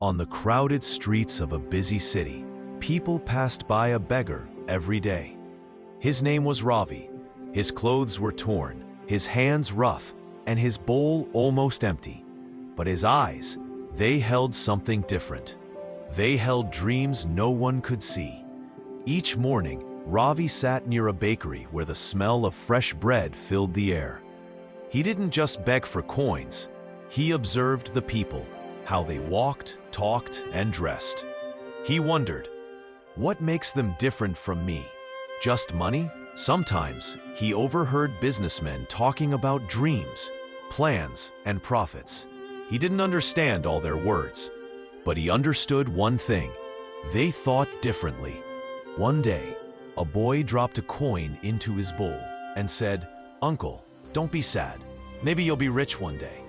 On the crowded streets of a busy city, people passed by a beggar every day. His name was Ravi. His clothes were torn, his hands rough, and his bowl almost empty. But his eyes, they held something different. They held dreams no one could see. Each morning, Ravi sat near a bakery where the smell of fresh bread filled the air. He didn't just beg for coins. He observed the people, how they walked, talked, and dressed. He wondered, what makes them different from me? Just money? Sometimes he overheard businessmen talking about dreams, plans, and profits. He didn't understand all their words, but he understood one thing. They thought differently. One day, a boy dropped a coin into his bowl and said, "Uncle, don't be sad. Maybe you'll be rich one day."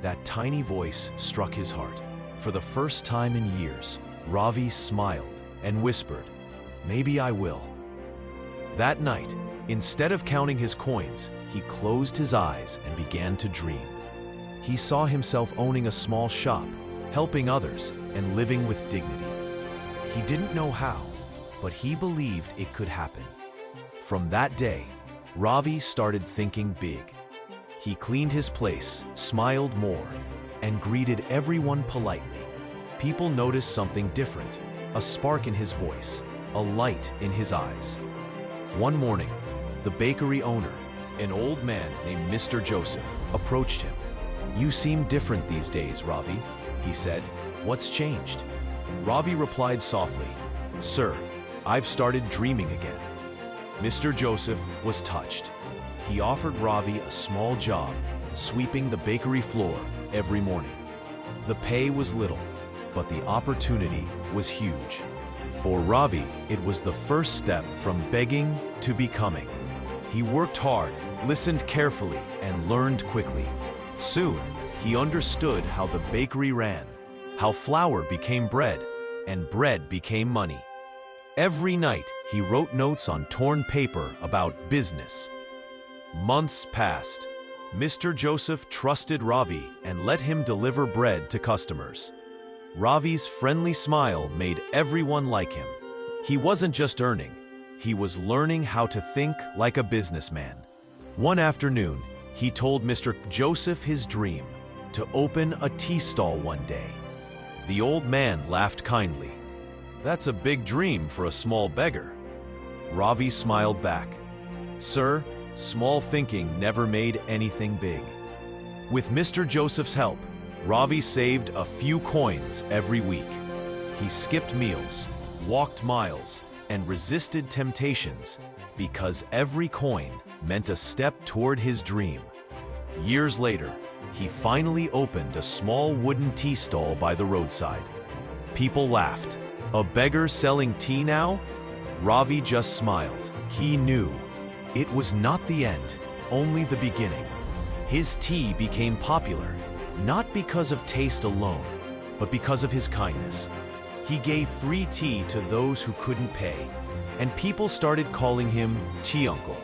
That tiny voice struck his heart. For the first time in years, Ravi smiled and whispered, "Maybe I will." That night, instead of counting his coins, he closed his eyes and began to dream. He saw himself owning a small shop, helping others, and living with dignity. He didn't know how, but he believed it could happen. From that day, Ravi started thinking big. He cleaned his place, smiled more, and greeted everyone politely. People noticed something different, a spark in his voice, a light in his eyes. One morning, the bakery owner, an old man named Mr. Joseph, approached him. "You seem different these days, Ravi," he said. "What's changed?" Ravi replied softly, "Sir, I've started dreaming again." Mr. Joseph was touched. He offered Ravi a small job, sweeping the bakery floor every morning. The pay was little, but the opportunity was huge. For Ravi, it was the first step from begging to becoming. He worked hard, listened carefully, and learned quickly. Soon, he understood how the bakery ran, how flour became bread, and bread became money. Every night, he wrote notes on torn paper about business. Months passed. Mr. Joseph trusted Ravi and let him deliver bread to customers. Ravi's friendly smile made everyone like him. He wasn't just earning, he was learning how to think like a businessman. One afternoon, he told Mr. Joseph his dream, to open a tea stall one day. The old man laughed kindly. "That's a big dream for a small beggar." Ravi smiled back. "Sir, small thinking never made anything big." With Mr. Joseph's help, Ravi saved a few coins every week. He skipped meals, walked miles, and resisted temptations because every coin meant a step toward his dream. Years later, he finally opened a small wooden tea stall by the roadside. People laughed. "A beggar selling tea now?" Ravi just smiled. He knew it was not the end, only the beginning. His tea became popular, not because of taste alone, but because of his kindness. He gave free tea to those who couldn't pay, and people started calling him Tea Uncle.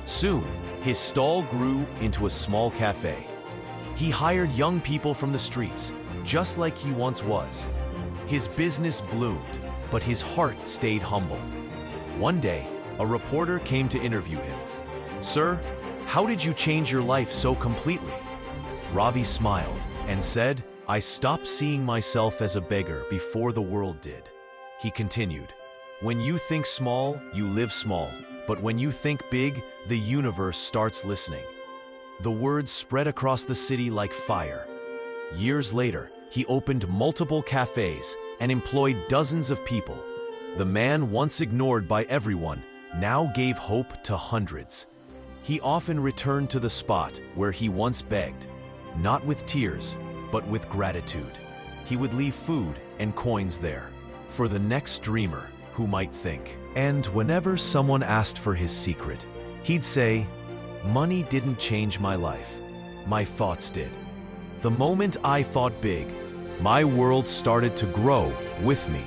Soon, his stall grew into a small cafe. He hired young people from the streets, just like he once was. His business bloomed, but his heart stayed humble. One day, a reporter came to interview him. "Sir, how did you change your life so completely?" Ravi smiled and said, "I stopped seeing myself as a beggar before the world did." He continued, "When you think small, you live small. But when you think big, the universe starts listening." The words spread across the city like fire. Years later, he opened multiple cafes and employed dozens of people. The man once ignored by everyone now gave hope to hundreds. He often returned to the spot where he once begged, not with tears, but with gratitude. He would leave food and coins there for the next dreamer who might think. And whenever someone asked for his secret, he'd say, "Money didn't change my life. My thoughts did. The moment I thought big, my world started to grow with me."